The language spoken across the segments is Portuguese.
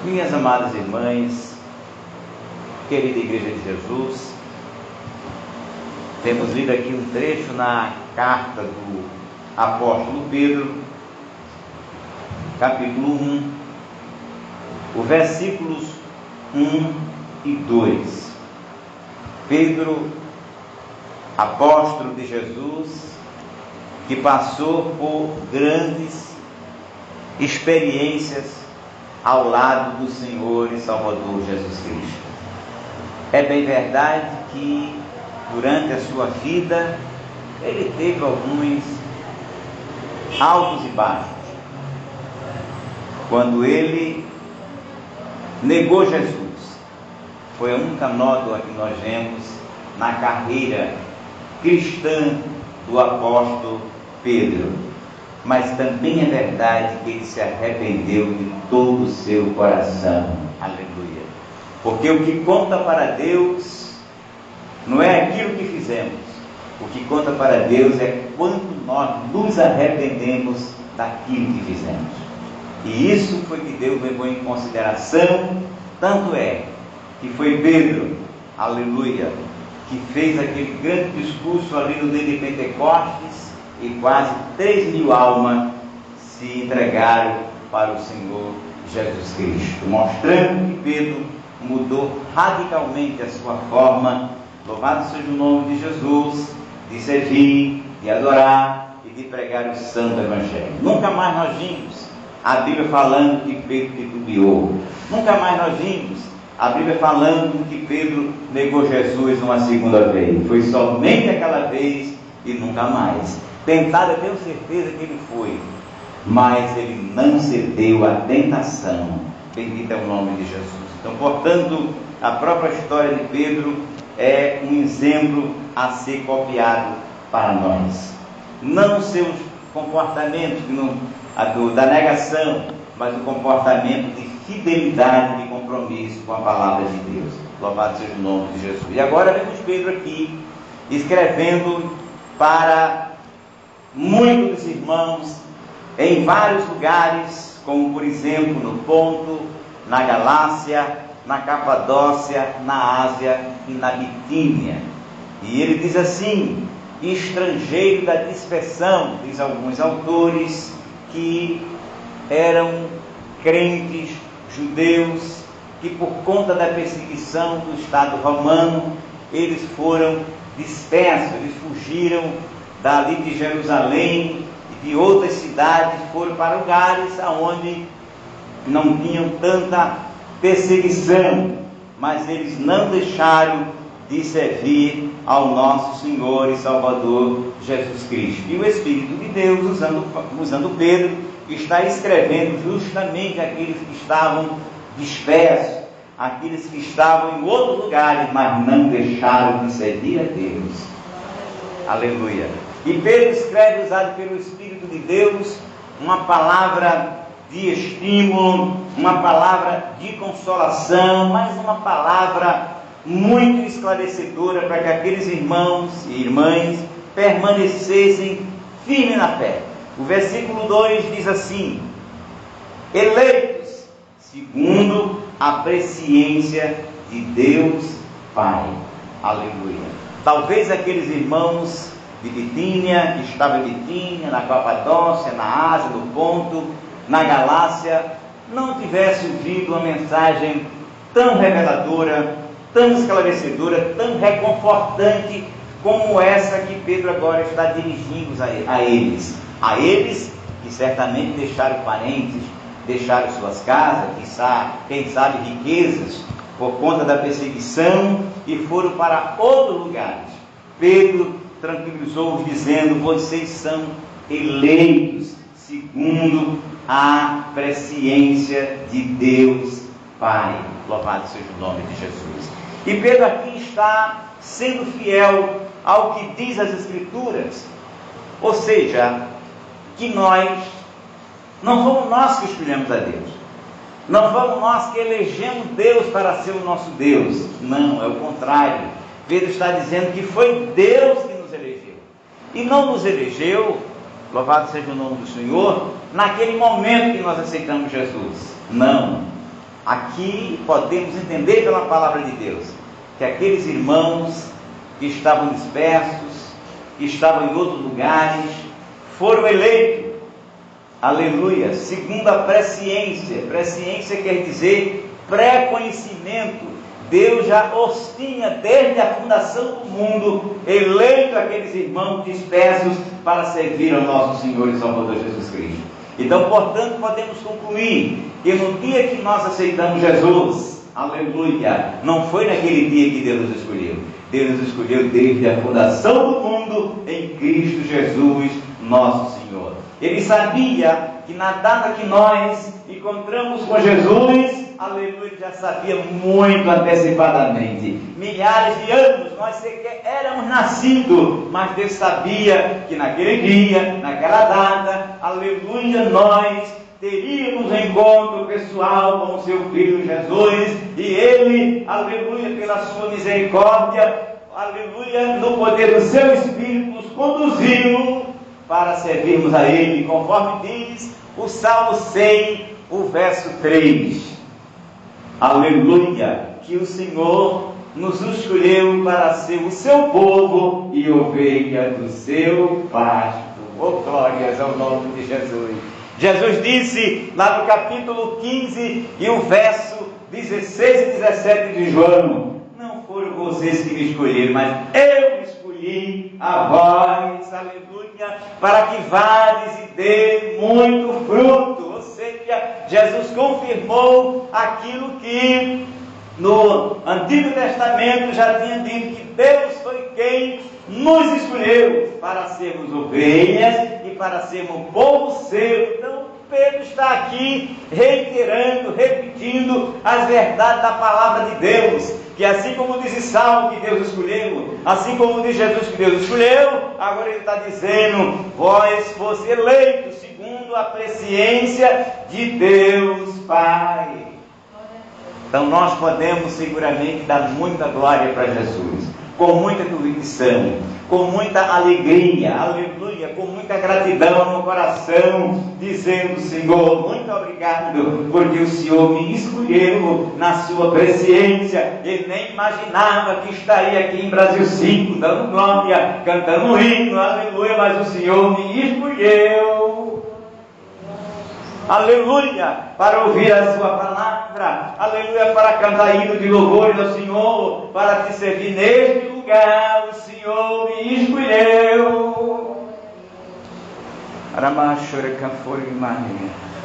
Minhas amadas irmãs, querida Igreja de Jesus, temos lido aqui um trecho na carta do apóstolo Pedro, capítulo 1, os versículos 1 e 2. Pedro, apóstolo de Jesus, que passou por grandes experiências ao lado do Senhor e Salvador Jesus Cristo. É bem verdade que durante a sua vida ele teve alguns altos e baixos. Quando ele negou Jesus, foi a única nódoa que nós vemos na carreira cristã do apóstolo Pedro. Mas também é verdade que ele se arrependeu de todo o seu coração. Aleluia. Porque o que conta para Deus não é aquilo que fizemos. O que conta para Deus é quanto nós nos arrependemos daquilo que fizemos. E isso foi que Deus levou em consideração. Tanto é que foi Pedro, aleluia, que fez aquele grande discurso ali no dia de Pentecostes, e quase 3.000 almas se entregaram para o Senhor Jesus Cristo, mostrando que Pedro mudou radicalmente a sua forma, louvado seja o nome de Jesus, de servir, de adorar e de pregar o santo evangelho. Nunca mais nós vimos a Bíblia falando que Pedro titubeou, nunca mais nós vimos a Bíblia falando que Pedro negou Jesus uma segunda vez. Foi somente aquela vez e nunca mais. Tentado, eu tenho certeza que ele foi, mas ele não cedeu à tentação. Bendito é o nome de Jesus. Então, portanto, a própria história de Pedro é um exemplo a ser copiado para nós. Não os seus comportamentos da negação, mas o comportamento de fidelidade, de compromisso com a palavra de Deus. Louvado seja o nome de Jesus. E agora vemos Pedro aqui, escrevendo para muitos irmãos em vários lugares, como por exemplo no Ponto, na Galácia, na Capadócia, na Ásia e na Bitínia. E ele diz assim: estrangeiro da dispersão, diz alguns autores, que eram crentes judeus, que por conta da perseguição do Estado romano, eles foram dispersos, eles fugiram dali de Jerusalém e de outras cidades, foram para lugares onde não tinham tanta perseguição, mas eles não deixaram de servir ao nosso Senhor e Salvador Jesus Cristo. E o Espírito de Deus, usando Pedro, está escrevendo justamente aqueles que estavam dispersos, aqueles que estavam em outros lugares, mas não deixaram de servir a Deus. Aleluia. E Pedro escreve, usado pelo Espírito de Deus, uma palavra de estímulo, uma palavra de consolação, mas uma palavra muito esclarecedora para que aqueles irmãos e irmãs permanecessem firmes na fé. O versículo 2 diz assim: eleitos segundo a presciência de Deus Pai. Aleluia. Talvez aqueles irmãos de Bitínia, que estavam em Bitínia, na Capadócia, na Ásia, no Ponto, na Galácia, não tivessem ouvido uma mensagem tão reveladora, tão esclarecedora, tão reconfortante como essa que Pedro agora está dirigindo a eles. A eles que certamente deixaram parentes, deixaram suas casas, quem sabe riquezas, por conta da perseguição, e foram para outros lugares. Pedro tranquilizou-os dizendo: vocês são eleitos segundo a presciência de Deus Pai. Louvado seja o nome de Jesus. E Pedro aqui está sendo fiel ao que diz as Escrituras, ou seja, que não fomos nós que escolhemos a Deus, não fomos nós que elegemos Deus para ser o nosso Deus. Não, é o contrário. Pedro está dizendo que foi Deus que nos elegeu, e não nos elegeu, louvado seja o nome do Senhor, naquele momento que nós aceitamos Jesus. Não, Aqui podemos entender pela palavra de Deus que aqueles irmãos que estavam dispersos, que estavam em outros lugares, foram eleitos, aleluia, segundo a presciência. Presciência quer dizer pré-conhecimento. Deus já os tinha desde a fundação do mundo eleito aqueles irmãos dispersos para servir ao nosso Senhor e Salvador Jesus Cristo. Então, portanto, podemos concluir que no dia que nós aceitamos Jesus, aleluia, não foi naquele dia que Deus nos escolheu. Deus nos escolheu desde a fundação do mundo em Cristo Jesus, nosso Senhor. Ele sabia que na data que nós encontramos com Jesus, aleluia, já sabia muito antecipadamente. Milhares de anos nós sequer éramos nascidos, mas Deus sabia que naquele dia, naquela data, aleluia, nós teríamos um encontro pessoal com o seu Filho Jesus, e Ele, aleluia, pela sua misericórdia, aleluia, no poder do seu Espírito, nos conduziu para servirmos a Ele, conforme diz o Salmo 100, o verso 3. Aleluia, que o Senhor nos escolheu para ser o seu povo e ovelha do seu pasto. Oh, glórias ao nome de Jesus. Jesus disse lá no capítulo 15 e o verso 16 e 17 de João: não foram vocês que me escolheram, mas eu escolhi a vós, aleluia, para que vades e dê muito fruto. Ou seja, Jesus confirmou aquilo que no Antigo Testamento já tinha dito, que Deus foi quem nos escolheu para sermos ovelhas e para sermos povo seu. Então Pedro está aqui reiterando, repetindo as verdades da palavra de Deus, que assim como diz Salmo que Deus escolheu, assim como diz Jesus que Deus escolheu, agora ele está dizendo: vós fosse eleitos segundo a presciência de Deus Pai. Então nós podemos seguramente dar muita glória para Jesus, com muita convicção, com muita alegria, aleluia, com muita gratidão no coração, dizendo: Senhor, muito obrigado, porque o Senhor me escolheu na sua presciência. Ele nem imaginava que estaria aqui em Brasil 5, dando glória, cantando um hino, aleluia, mas o Senhor me escolheu, aleluia, para ouvir a sua palavra, aleluia, para cantar hino de louvores ao Senhor, para te servir neste lugar. O Senhor me escolheu.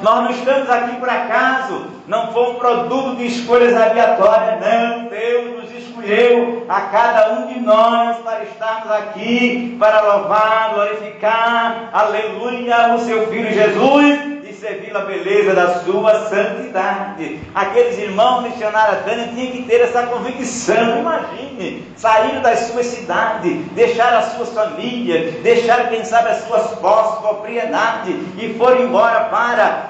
Nós não estamos aqui por acaso, não foi um produto de escolhas aleatórias, não. Deus nos escolheu a cada um de nós para estarmos aqui, para louvar, glorificar, aleluia, o seu Filho Jesus, servir a beleza da sua santidade. Aqueles irmãos missionários Tânia tinham que ter essa convicção. Imagine, saíram das suas cidades, deixaram as suas famílias, deixaram, quem sabe, as suas posses, propriedade, e foram embora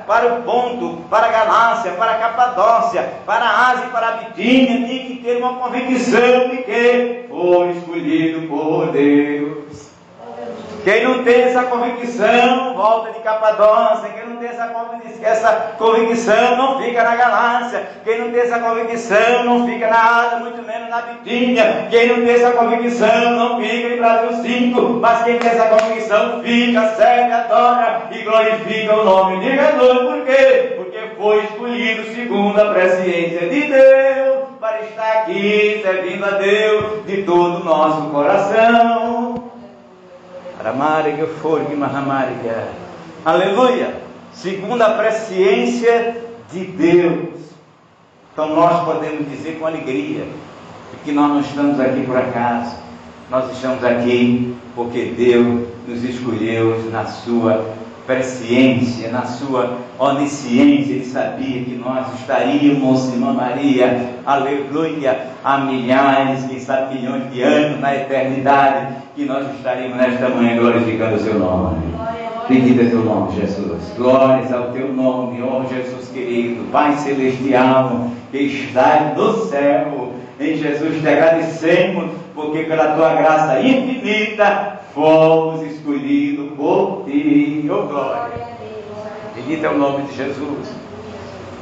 para o Ponto, para a Galácia, para a Capadócia, para a Ásia e para a Bitínia. Tinha que ter uma convicção de que foi escolhido por Deus. Quem não tem essa convicção, volta de Capadócia. Quem não tem essa convicção, não fica na Galácia. Quem não tem essa convicção, não fica na Ásia, muito menos na Bitínia. Quem não tem essa convicção, não fica em Brasil 5. Mas quem tem essa convicção, fica, serve, adora e glorifica o nome de Jesus. Por quê? Porque foi escolhido segundo a presciência de Deus, para estar aqui servindo a Deus de todo o nosso coração. Aleluia, segundo a presciência de Deus. Então nós podemos dizer com alegria que nós não estamos aqui por acaso, nós estamos aqui porque Deus nos escolheu na sua presciência, na sua onisciência. Ele sabia que nós estaríamos, irmã Maria, aleluia, há milhares, quem sabe milhões de anos na eternidade, que nós estaremos nesta manhã glorificando o seu nome. Bendito é teu nome, Jesus. Glórias ao teu nome, ó Jesus querido, Pai celestial, que estás no céu. Em Jesus te agradecemos, porque pela tua graça infinita fomos escolhidos por ti. Oh glória! Bendito é o nome de Jesus.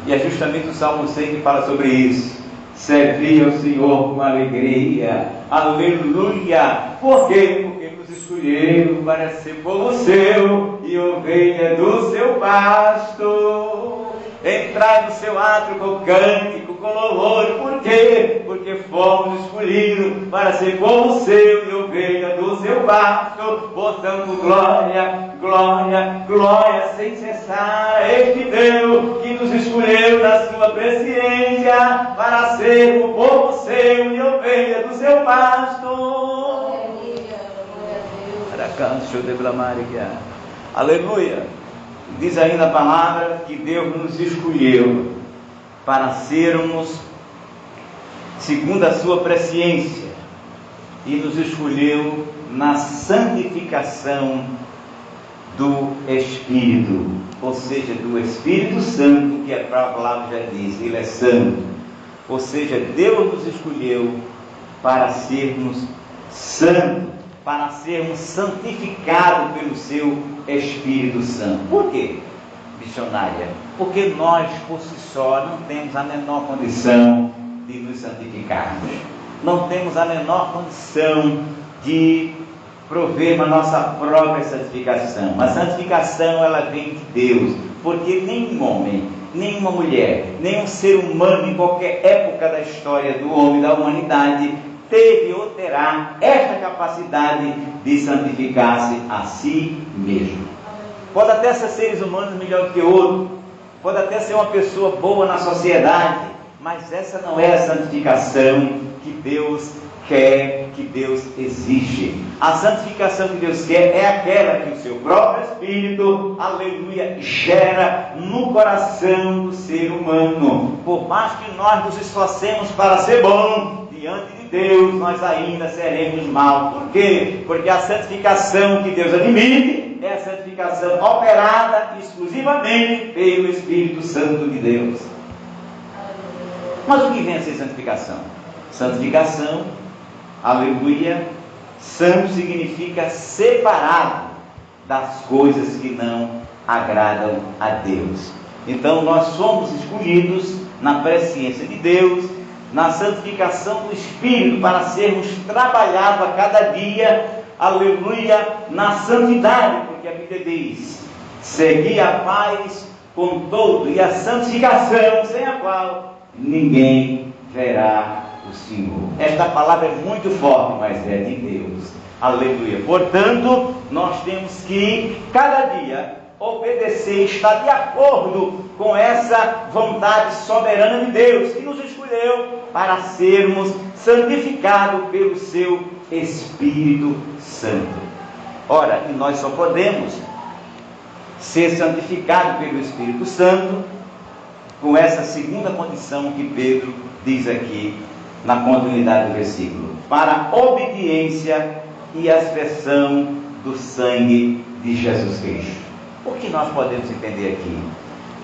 E é justamente o Salmo 100 que fala sobre isso. Servir ao Senhor com alegria, aleluia. Por quê? Porque nos escolheu para ser povo seu e ovelha do seu pasto. Entrai no seu átrio com cântico, com louvor. Por quê? Porque fomos escolhidos para ser povo seu e ovelha do seu pasto. Portanto, glória, glória, glória sem cessar a este Deus que nos escolheu na sua presciência para ser o povo seu e ovelha do seu pasto. Aleluia. Diz ainda a palavra que Deus nos escolheu para sermos segundo a sua presciência e nos escolheu na santificação do Espírito, ou seja, do Espírito Santo, que a palavra já diz, ele é santo. Ou seja, Deus nos escolheu para sermos santos, para sermos santificados pelo seu Espírito Santo. Por quê, missionária? Porque nós, por si só, não temos a menor condição de nos santificarmos. Não temos a menor condição de prover a nossa própria santificação. A santificação, ela vem de Deus, porque nenhum homem, nenhuma mulher, nenhum ser humano em qualquer época da história do homem, da humanidade, teve ou terá esta capacidade de santificar-se a si mesmo. Pode até ser seres humanos melhor do que outro, pode até ser uma pessoa boa na sociedade, mas essa não é a santificação que Deus quer, que Deus exige. A santificação que Deus quer é aquela que o seu próprio Espírito, aleluia, gera no coração do ser humano. Por mais que nós nos esforcemos para ser bom diante de Deus, nós ainda seremos mal. Por quê? Porque a santificação que Deus admite é a santificação operada exclusivamente pelo Espírito Santo de Deus. Mas o que vem a ser santificação? Santificação, aleluia, santo significa separado das coisas que não agradam a Deus. Então nós somos escolhidos na presciência de Deus, na santificação do Espírito, para sermos trabalhados a cada dia, aleluia, na santidade, porque a Bíblia diz: segui a paz com todo e a santificação, sem a qual ninguém verá o Senhor. Esta palavra é muito forte, mas é de Deus, aleluia. Portanto, nós temos que cada dia obedecer, estar de acordo com essa vontade soberana de Deus, que nos escolheu para sermos santificados pelo seu Espírito Santo. Ora, e nós só podemos ser santificados pelo Espírito Santo com essa segunda condição que Pedro diz aqui na continuidade do versículo: para a obediência e aspersão do sangue de Jesus Cristo. O que nós podemos entender aqui?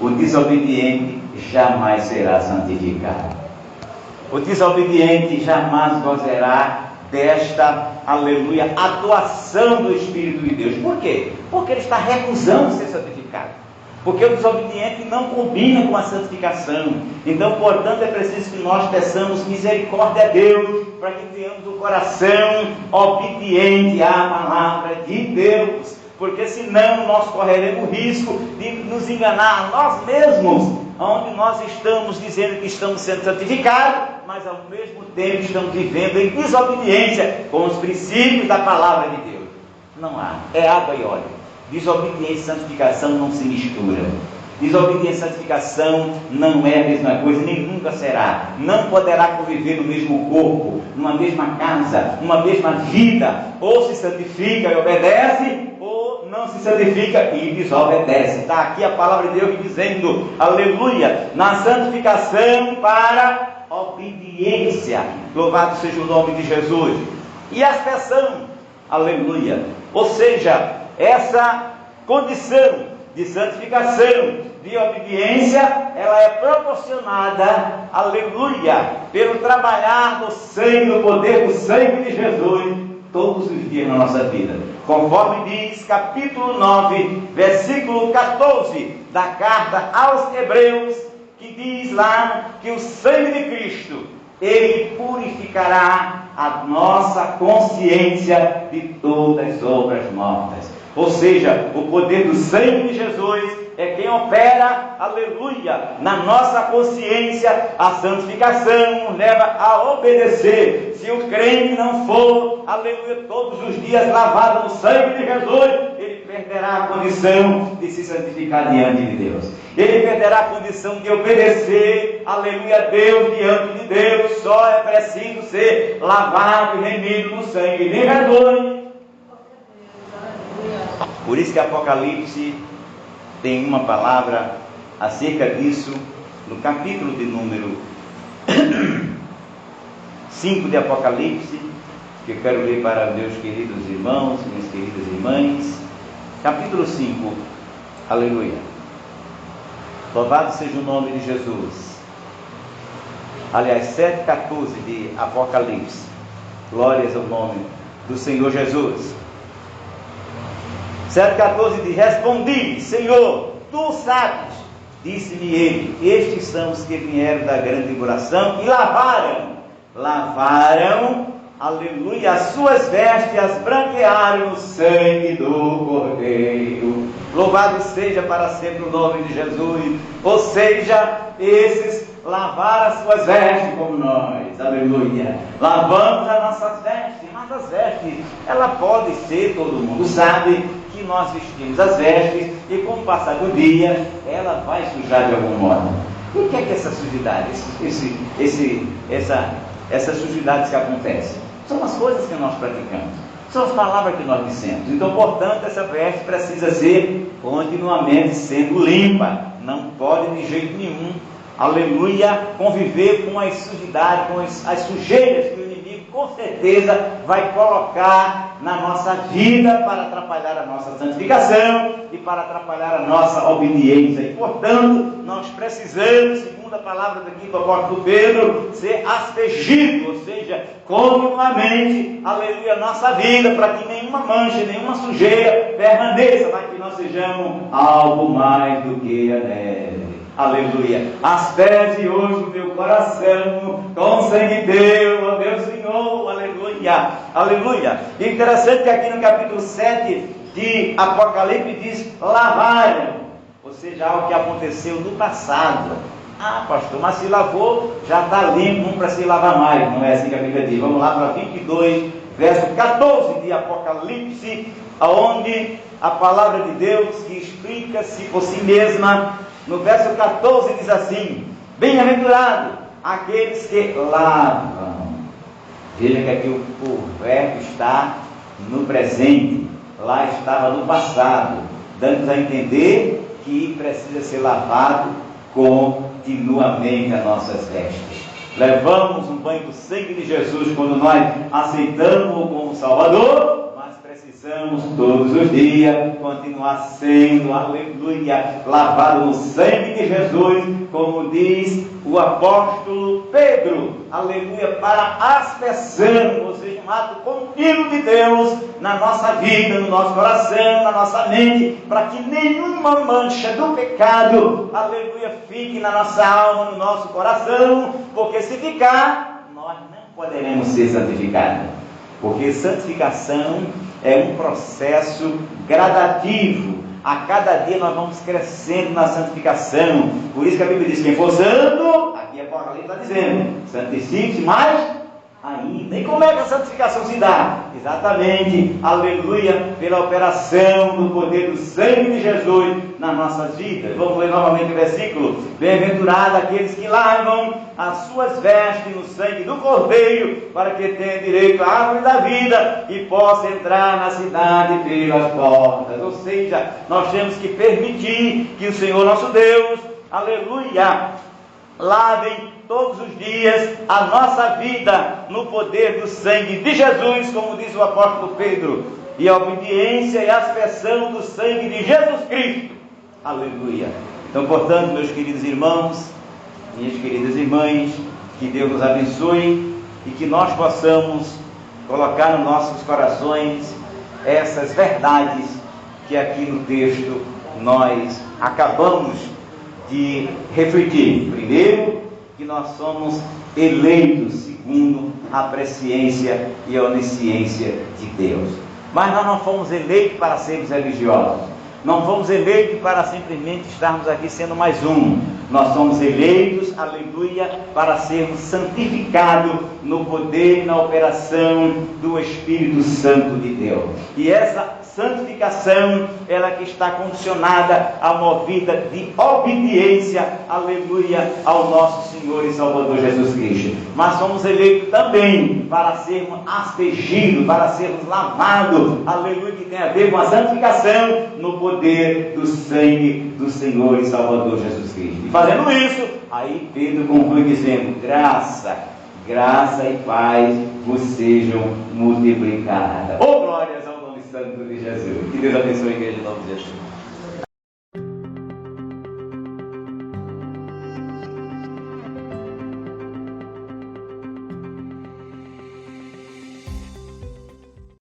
O desobediente jamais será santificado. O desobediente jamais gozará desta, aleluia, atuação do Espírito de Deus. Por quê? Porque ele está recusando ser santificado. Porque o desobediente não combina com a santificação. Então, portanto, é preciso que nós peçamos misericórdia a Deus, para que tenhamos o coração obediente à palavra de Deus. Porque senão nós correremos o risco de nos enganar a nós mesmos, onde nós estamos dizendo que estamos sendo santificados, mas ao mesmo tempo estamos vivendo em desobediência com os princípios da palavra de Deus. Não há, é água e óleo. Desobediência e santificação não se misturam. Desobediência e santificação não é a mesma coisa, nem nunca será. Não poderá conviver no mesmo corpo, numa mesma casa, numa mesma vida. Ou se santifica e obedece, ou não se santifica e desobedece. Está aqui a palavra de Deus dizendo, aleluia, na santificação para obediência. Louvado seja o nome de Jesus. E a aspersão, aleluia, ou seja, essa condição de santificação, de obediência, ela é proporcionada, aleluia, pelo trabalhar do sangue, do poder do sangue de Jesus, todos os dias na nossa vida. Conforme diz capítulo 9, versículo 14 da carta aos Hebreus, que diz lá que o sangue de Cristo, ele purificará a nossa consciência de todas as obras mortas. Ou seja, o poder do sangue de Jesus é quem opera, aleluia, na nossa consciência. A santificação leva a obedecer. Se o crente não for, aleluia, todos os dias lavado no sangue de Jesus, ele perderá a condição de se santificar diante de Deus. Ele perderá a condição de obedecer, aleluia, a Deus diante de Deus. Só é preciso ser lavado e remido no sangue de Jesus. Por isso que Apocalipse tem uma palavra acerca disso, no capítulo de número 5 de Apocalipse, que eu quero ler para meus queridos irmãos, minhas queridas irmãs. Capítulo 5, aleluia. Louvado seja o nome de Jesus. Aliás, 7,14 de Apocalipse. Glórias ao nome do Senhor Jesus. 7,14 diz: respondi, Senhor, tu sabes. Disse-me ele: estes são os que vieram da grande tribulação e lavaram, aleluia, as suas vestes, as branquearam no sangue do Cordeiro. Louvado seja para sempre o nome de Jesus. Ou seja, esses lavaram as suas vestes como nós, aleluia. Lavamos as nossas vestes, mas as vestes, ela pode ser, todo mundo sabe, que nós vestimos as vestes e com o passar do dia, ela vai sujar de algum modo. E o que é essa sujidade? Essas sujidades que acontecem? São as coisas que nós praticamos, são as palavras que nós dissemos. Então, portanto, essa veste precisa ser continuamente sendo limpa. Não pode de jeito nenhum, aleluia, conviver com as sujidades, com as sujeiras que o inimigo com certeza vai colocar na nossa vida para atrapalhar a nossa santificação e para atrapalhar a nossa obediência. E, portanto, nós precisamos, segundo a palavra daqui do apóstolo Pedro, ser aspergido, ou seja, continuamente, aleluia, a nossa vida, para que nenhuma mancha, nenhuma sujeira permaneça, para que nós sejamos algo mais do que a neve. Aleluia. Asperge hoje o meu coração com sangue teu, ó meu Senhor. Aleluia. Aleluia. E interessante que aqui no capítulo 7 de Apocalipse diz: lavaram. Ou seja, algo que aconteceu no passado. Ah, pastor, mas se lavou, já está limpo, não precisa lavar mais. Não é assim que a Bíblia diz. Vamos lá para 22, verso 14 de Apocalipse, onde a palavra de Deus que explica-se por si mesma. No verso 14 diz assim: bem-aventurado aqueles que lavam. Veja que aqui o verbo está no presente, lá estava no passado, dando-nos a entender que precisa ser lavado continuamente as nossas vestes. Levamos um banho do sangue de Jesus quando nós aceitamos-o como Salvador, mas precisamos todos os dias continuar sendo, aleluia, lavado no sangue de Jesus, como diz o apóstolo Pedro, aleluia, para aspersão, ou seja, um ato contínuo de Deus na nossa vida, no nosso coração, na nossa mente, para que nenhuma mancha do pecado, aleluia, fique na nossa alma, no nosso coração, porque se ficar, nós não poderemos ser santificados. Porque santificação é um processo gradativo. A cada dia nós vamos crescendo na santificação. Por isso que a Bíblia diz: quem for santo, aqui a Apocalipse está dizendo, santifique-se mais ainda. E como é que a santificação se dá? Exatamente, aleluia, pela operação do poder do sangue de Jesus nas nossas vidas. Vamos ler novamente o versículo: bem-aventurado aqueles que lavam as suas vestes no sangue do Cordeiro, para que tenham direito à árvore da vida e possam entrar na cidade pelas portas. Ou seja, nós temos que permitir que o Senhor nosso Deus, aleluia, lavem todos os dias a nossa vida no poder do sangue de Jesus, como diz o apóstolo Pedro, e a obediência e a aspersão do sangue de Jesus Cristo. Aleluia. Então, portanto, meus queridos irmãos, minhas queridas irmãs, que Deus nos abençoe e que nós possamos colocar nos nossos corações essas verdades que aqui no texto nós acabamos de refletir. Primeiro, que nós somos eleitos segundo a presciência e a onisciência de Deus. Mas nós não fomos eleitos para sermos religiosos. Não fomos eleitos para simplesmente estarmos aqui sendo mais um. Nós somos eleitos, aleluia, para sermos santificados no poder e na operação do Espírito Santo de Deus. E essa santificação, ela que está condicionada à movida de obediência, aleluia, ao nosso Senhor e Salvador Jesus Cristo. Mas somos eleitos também para sermos aspergidos, para sermos lavados, aleluia, que tem a ver com a santificação no poder do sangue do Senhor e Salvador Jesus Cristo. E fazendo isso, aí Pedro conclui dizendo: graça e paz vos sejam multiplicadas. Oh, glórias ao nome santo de Jesus. Que Deus abençoe a igreja em nome de Jesus.